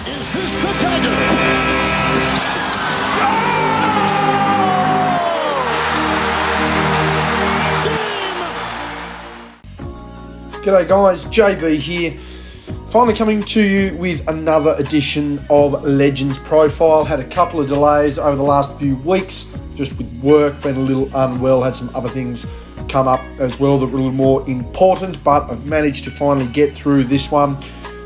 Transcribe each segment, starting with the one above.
Is this the dagger? G'day guys, JB here. Finally coming to you with another edition of Legends Profile. Had a couple of delays over the last few weeks, just with work, been a little unwell, had some other things come up as well that were a little more important, but I've managed to finally get through this one.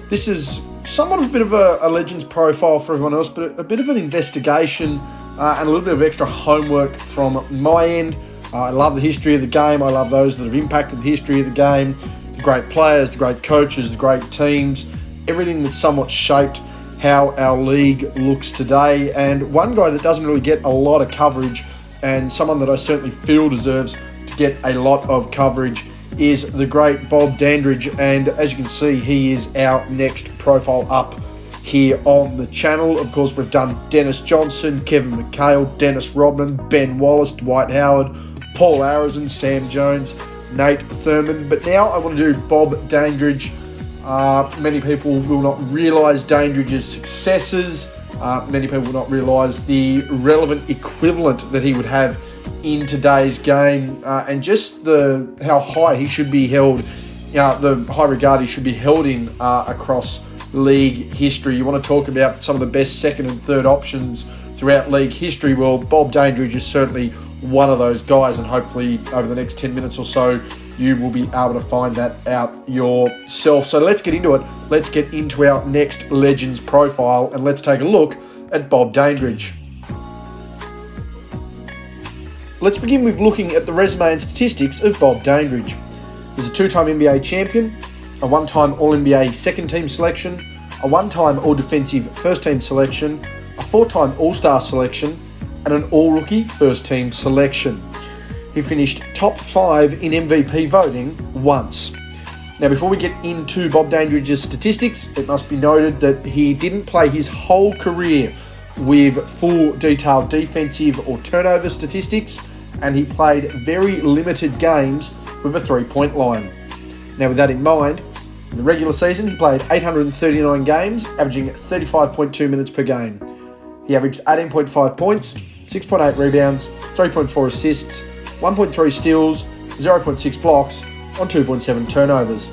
This is somewhat of a bit of a Legends Profile for everyone else, but a bit of an investigation and a little bit of extra homework from my end. I love the history of the game. I love those that have impacted the history of the game. The great players, the great coaches, the great teams, everything that's somewhat shaped how our league looks today. And one guy that doesn't really get a lot of coverage, and someone that I certainly feel deserves to get a lot of coverage, is the great Bob Dandridge. And as you can see, he is our next profile up here on the channel. Of course, we've done Dennis Johnson, Kevin McHale, Dennis Rodman, Ben Wallace, Dwight Howard, Paul Arizin, Sam Jones, Nate Thurman, but now I want to do Bob Dandridge. Many people will not realise Dandridge's successes. Many people will not realise the relevant equivalent that he would have in today's game, and just how high he should be held, the high regard he should be held in across league history. You want to talk about some of the best second and third options throughout league history. Well, Bob Dandridge is certainly one of those guys, and hopefully over the next 10 minutes or so you will be able to find that out yourself. So let's get into it. Let's get into our next Legends profile and let's take a look at Bob Dandridge. Let's begin with looking at the resume and statistics of Bob Dandridge. He's a two-time NBA champion, a one-time All-NBA second-team selection, a one-time All-Defensive first-team selection, a four-time All-Star selection, and an all-rookie first-team selection. He finished top 5 in MVP voting once. Now, before we get into Bob Dandridge's statistics, it must be noted that he didn't play his whole career with full detailed defensive or turnover statistics, and he played very limited games with a three-point line. Now, with that in mind, in the regular season, he played 839 games, averaging 35.2 minutes per game. He averaged 18.5 points, 6.8 rebounds, 3.4 assists, 1.3 steals, 0.6 blocks on 2.7 turnovers.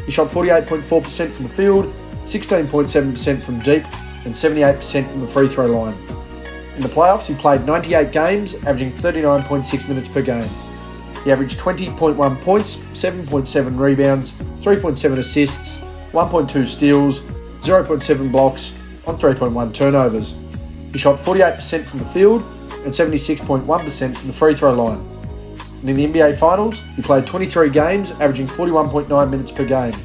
He shot 48.4% from the field, 16.7% from deep, and 78% from the free throw line. In the playoffs, he played 98 games, averaging 39.6 minutes per game. He averaged 20.1 points, 7.7 rebounds, 3.7 assists, 1.2 steals, 0.7 blocks on 3.1 turnovers. He shot 48% from the field and 76.1% from the free throw line. And in the NBA Finals, he played 23 games, averaging 41.9 minutes per game.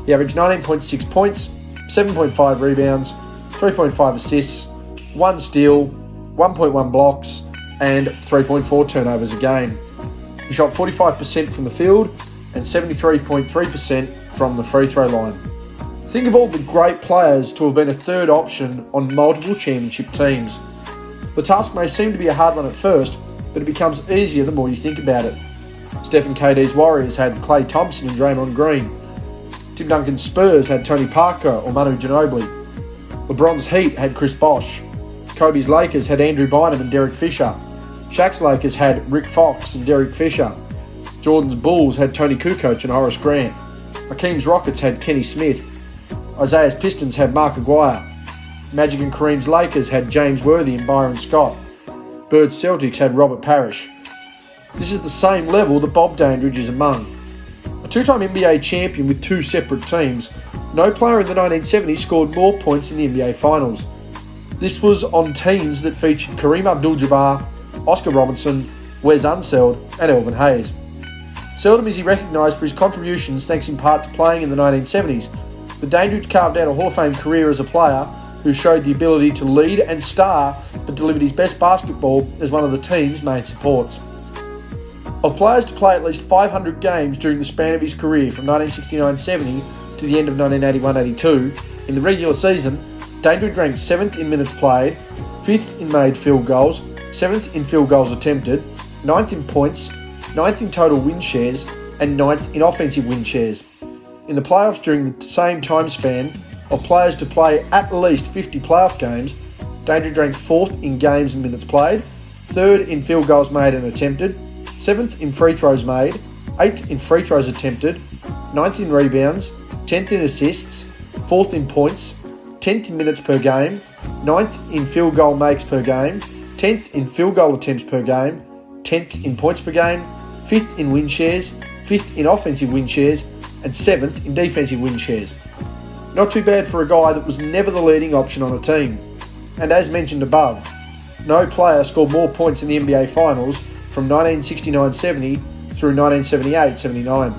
He averaged 19.6 points, 7.5 rebounds, 3.5 assists, 1 steal, 1.1 blocks, and 3.4 turnovers a game. He shot 45% from the field and 73.3% from the free throw line. Think of all the great players to have been a third option on multiple championship teams. The task may seem to be a hard one at first, but it becomes easier the more you think about it. Stephen KD's Warriors had Klay Thompson and Draymond Green. Tim Duncan's Spurs had Tony Parker or Manu Ginobili. LeBron's Heat had Chris Bosh. Kobe's Lakers had Andrew Bynum and Derek Fisher. Shaq's Lakers had Rick Fox and Derek Fisher. Jordan's Bulls had Tony Kukoc and Horace Grant. Hakeem's Rockets had Kenny Smith. Isaiah's Pistons had Mark Aguirre. Magic and Kareem's Lakers had James Worthy and Byron Scott. Bird's Celtics had Robert Parrish. This is the same level that Bob Dandridge is among. A two-time NBA champion with two separate teams, no player in the 1970s scored more points in the NBA Finals. This was on teams that featured Kareem Abdul-Jabbar, Oscar Robertson, Wes Unseld, and Elvin Hayes. Seldom is he recognised for his contributions thanks in part to playing in the 1970s, but Dandridge carved out a Hall of Fame career as a player who showed the ability to lead and star, but delivered his best basketball as one of the team's main supports. Of players to play at least 500 games during the span of his career from 1969-70 to the end of 1981-82, in the regular season, Dandridge ranked 7th in minutes played, 5th in made field goals, 7th in field goals attempted, 9th in points, 9th in total win shares, and 9th in offensive win shares. In the playoffs during the same time span, of players to play at least 50 playoff games, Dandridge ranked 4th in games and minutes played, 3rd in field goals made and attempted, 7th in free throws made, 8th in free throws attempted, 9th in rebounds, 10th in assists, 4th in points, 10th in minutes per game, 9th in field goal makes per game, 10th in field goal attempts per game, 10th in points per game, 5th in win shares, 5th in offensive win shares, and 7th in defensive win shares. Not too bad for a guy that was never the leading option on a team. And as mentioned above, no player scored more points in the NBA Finals from 1969-70 through 1978-79.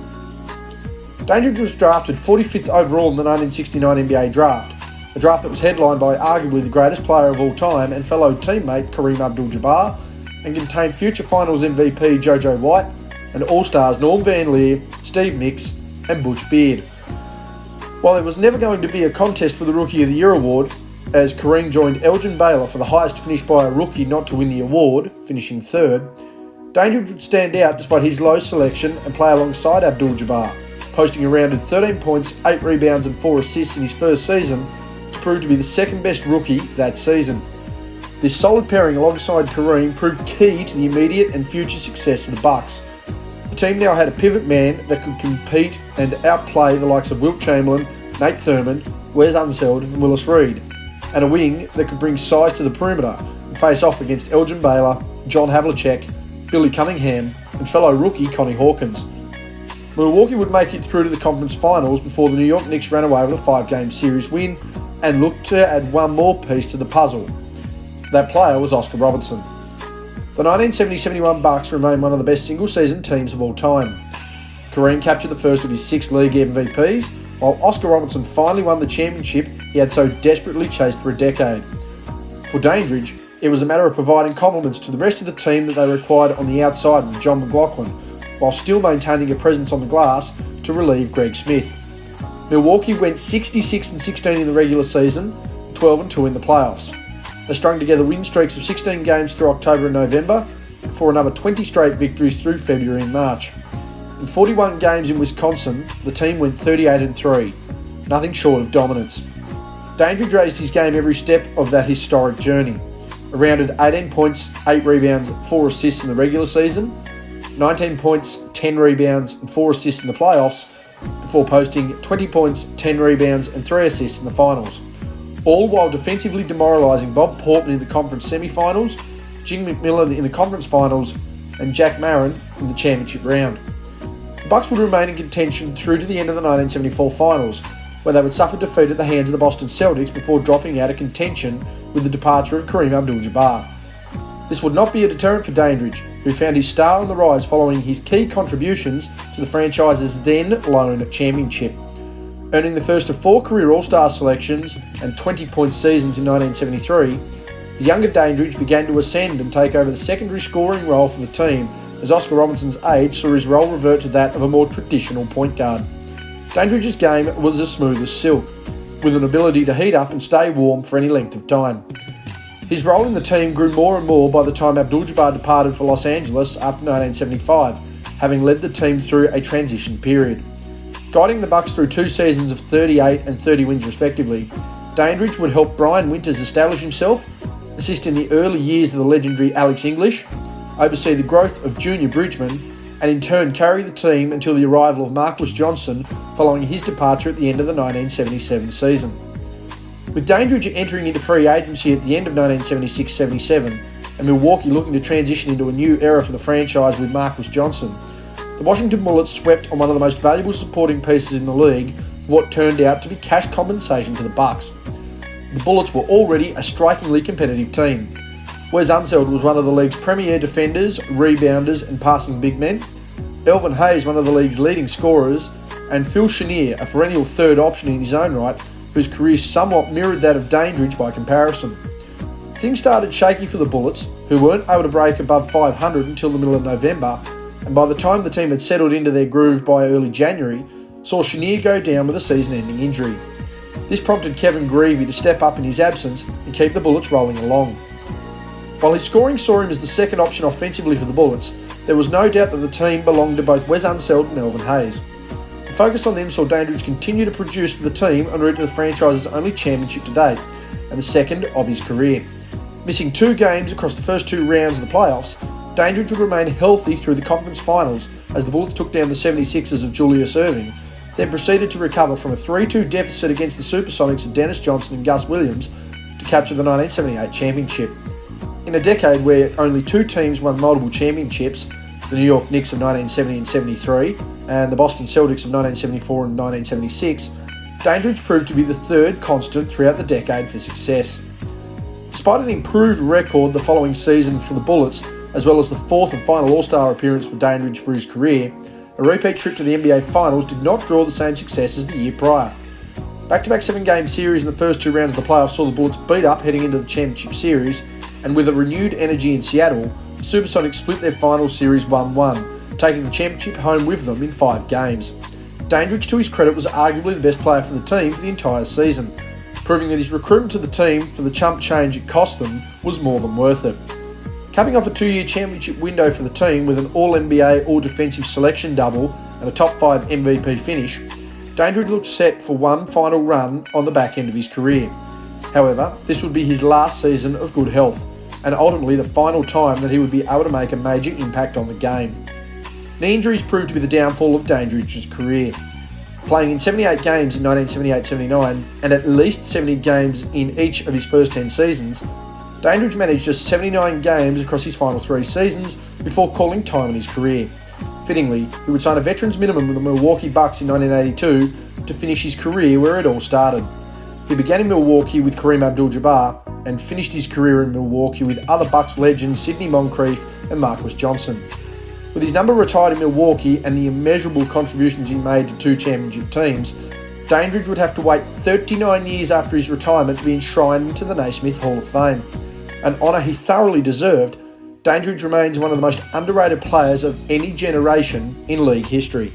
Dandridge was drafted 45th overall in the 1969 NBA Draft, a draft that was headlined by arguably the greatest player of all time and fellow teammate Kareem Abdul-Jabbar, and contained future Finals MVP JoJo White and All-Stars Norm Van Leer, Steve Mix and Butch Beard. While there was never going to be a contest for the Rookie of the Year award, as Kareem joined Elgin Baylor for the highest finish by a rookie not to win the award, finishing 3rd, Dandridge would stand out despite his low selection and play alongside Abdul-Jabbar, posting a rounded 13 points, 8 rebounds and 4 assists in his first season to prove to be the second best rookie that season. This solid pairing alongside Kareem proved key to the immediate and future success of the Bucks. The team now had a pivot man that could compete and outplay the likes of Wilt Chamberlain, Nate Thurmond, Wes Unseld and Willis Reed, and a wing that could bring size to the perimeter and face off against Elgin Baylor, John Havlicek, Billy Cunningham and fellow rookie Connie Hawkins. Milwaukee would make it through to the conference finals before the New York Knicks ran away with a 5-game series win and looked to add one more piece to the puzzle. That player was Oscar Robertson. The 1970-71 Bucks remain one of the best single-season teams of all time. Kareem captured the first of his 6 league MVPs, while Oscar Robertson finally won the championship he had so desperately chased for a decade. For Dandridge, it was a matter of providing complements to the rest of the team that they required on the outside with John McLaughlin, while still maintaining a presence on the glass to relieve Greg Smith. Milwaukee went 66-16 in the regular season, 12-2 in the playoffs. They strung together win streaks of 16 games through October and November, before another 20 straight victories through February and March. In 41 games in Wisconsin, the team went 38-3, nothing short of dominance. Dandridge raised his game every step of that historic journey. A rounded 18 points, 8 rebounds, 4 assists in the regular season, 19 points, 10 rebounds and 4 assists in the playoffs, before posting 20 points, 10 rebounds and 3 assists in the finals. All while defensively demoralising Bob Portman in the conference semi-finals, Jim McMillan in the conference finals and Jack Marin in the championship round. The Bucks would remain in contention through to the end of the 1974 finals, where they would suffer defeat at the hands of the Boston Celtics before dropping out of contention with the departure of Kareem Abdul-Jabbar. This would not be a deterrent for Dandridge, who found his star on the rise following his key contributions to the franchise's then lone championship. Earning the first of 4 career All-Star selections and 20-point seasons in 1973, the younger Dandridge began to ascend and take over the secondary scoring role for the team as Oscar Robertson's age saw his role revert to that of a more traditional point guard. Dandridge's game was as smooth as silk, with an ability to heat up and stay warm for any length of time. His role in the team grew more and more by the time Abdul-Jabbar departed for Los Angeles after 1975, having led the team through a transition period. Guiding the Bucks through 2 seasons of 38 and 30 wins respectively, Dandridge would help Bryan Winters establish himself, assist in the early years of the legendary Alex English, oversee the growth of Junior Bridgman, and in turn carry the team until the arrival of Marquis Johnson following his departure at the end of the 1977 season. With Dandridge entering into free agency at the end of 1976-77 and Milwaukee looking to transition into a new era for the franchise with Marquis Johnson, the Washington Bullets swept on one of the most valuable supporting pieces in the league for what turned out to be cash compensation to the Bucks. The Bullets were already a strikingly competitive team. Wes Unseld was one of the league's premier defenders, rebounders and passing big men, Elvin Hayes one of the league's leading scorers, and Phil Chenier, a perennial third option in his own right, whose career somewhat mirrored that of Dandridge by comparison. Things started shaky for the Bullets, who weren't able to break above 500 until the middle of November, and by the time the team had settled into their groove by early January, saw Chenier go down with a season-ending injury. This prompted Kevin Greavy to step up in his absence and keep the Bullets rolling along. While his scoring saw him as the second option offensively for the Bullets, there was no doubt that the team belonged to both Wes Unseld and Elvin Hayes. The focus on them saw Dandridge continue to produce for the team en route to the franchise's only championship to date, and the second of his career. Missing 2 games across the first 2 rounds of the playoffs, Dandridge would remain healthy through the conference finals as the Bullets took down the 76ers of Julius Erving, then proceeded to recover from a 3-2 deficit against the Supersonics of Dennis Johnson and Gus Williams to capture the 1978 championship. In a decade where only 2 teams won multiple championships, the New York Knicks of 1970 and 73 and the Boston Celtics of 1974 and 1976, Dandridge proved to be the third constant throughout the decade for success. Despite an improved record the following season for the Bullets, as well as the 4th and final All-Star appearance for Dandridge for his career, a repeat trip to the NBA Finals did not draw the same success as the year prior. Back-to-back 7-game series in the first 2 rounds of the playoffs saw the Bullets beat up heading into the championship series, and with a renewed energy in Seattle, the Supersonics split their final series 1-1, taking the championship home with them in 5 games. Dandridge, to his credit, was arguably the best player for the team for the entire season, proving that his recruitment to the team for the chump change it cost them was more than worth it. Capping off a 2-year championship window for the team with an All-NBA All-Defensive Selection double and a top 5 MVP finish, Dandridge looked set for one final run on the back end of his career. However, this would be his last season of good health, and ultimately the final time that he would be able to make a major impact on the game. Knee injuries proved to be the downfall of Dandridge's career. Playing in 78 games in 1978-79 and at least 70 games in each of his first 10 seasons, Dandridge managed just 79 games across his final 3 seasons before calling time in his career. Fittingly, he would sign a veteran's minimum with the Milwaukee Bucks in 1982 to finish his career where it all started. He began in Milwaukee with Kareem Abdul-Jabbar and finished his career in Milwaukee with other Bucks legends Sidney Moncrief and Marquis Johnson. With his number retired in Milwaukee and the immeasurable contributions he made to 2 championship teams, Dandridge would have to wait 39 years after his retirement to be enshrined into the Naismith Hall of Fame. An honour he thoroughly deserved, Dandridge remains one of the most underrated players of any generation in league history.